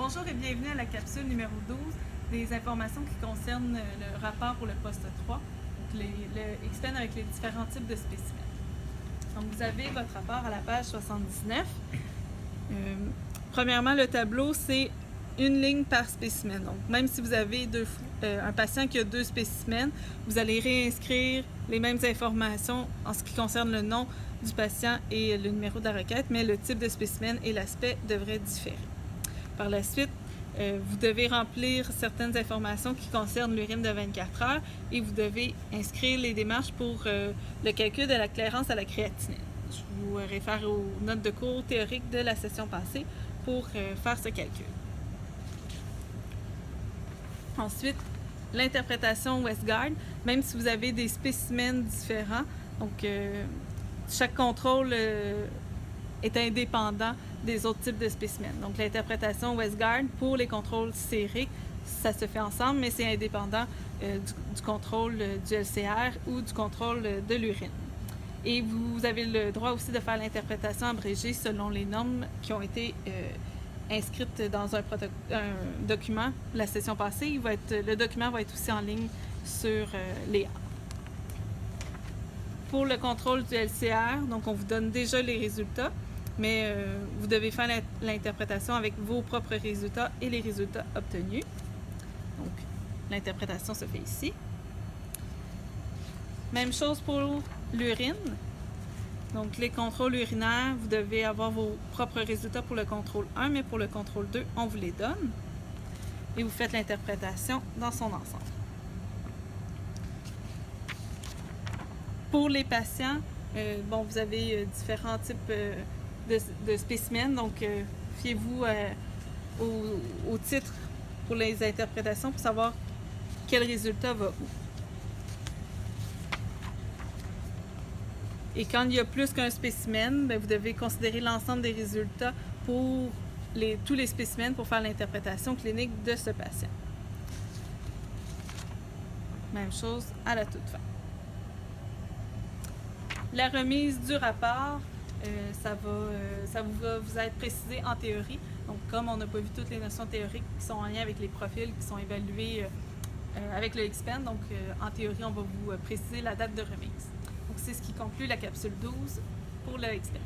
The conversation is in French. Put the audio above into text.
Bonjour et bienvenue à la capsule numéro 12 des informations qui concernent le rapport pour le poste 3, donc le XPEN avec les différents types de spécimens. Donc vous avez votre rapport à la page 79. Premièrement, le tableau, c'est une ligne par spécimen. Donc même si vous avez un patient qui a 2 spécimens, vous allez réinscrire les mêmes informations en ce qui concerne le nom du patient et le numéro de la requête, mais le type de spécimen et l'aspect devraient différer. Par la suite, vous devez remplir certaines informations qui concernent l'urine de 24 heures et vous devez inscrire les démarches pour le calcul de la clairance à la créatinine. Je vous réfère aux notes de cours théoriques de la session passée pour faire ce calcul. Ensuite, l'interprétation Westgard, même si vous avez des spécimens différents, donc chaque contrôle est indépendant des autres types de spécimens. Donc l'interprétation Westgard pour les contrôles sériques, ça se fait ensemble, mais c'est indépendant du contrôle du LCR ou du contrôle de l'urine. Et vous avez le droit aussi de faire l'interprétation abrégée selon les normes qui ont été inscrites dans un document. La session passée, le document va être aussi en ligne sur l'EA. Pour le contrôle du LCR, donc on vous donne déjà les résultats, mais vous devez faire l'interprétation avec vos propres résultats et les résultats obtenus. Donc, l'interprétation se fait ici. Même chose pour l'urine. Donc, les contrôles urinaires, vous devez avoir vos propres résultats pour le contrôle 1, mais pour le contrôle 2, on vous les donne. Et vous faites l'interprétation dans son ensemble. Pour les patients, vous avez différents types de spécimens, donc fiez-vous au titre pour les interprétations pour savoir quel résultat va où. Et quand il y a plus qu'un spécimen, vous devez considérer l'ensemble des résultats pour tous les spécimens pour faire l'interprétation clinique de ce patient. Même chose à la toute fin. La remise du rapport, ça va vous être précisé en théorie. Donc, comme on n'a pas vu toutes les notions théoriques qui sont en lien avec les profils qui sont évalués avec le XPEN, donc en théorie, on va vous préciser la date de remise. Donc, c'est ce qui conclut la capsule 12 pour le XPEN.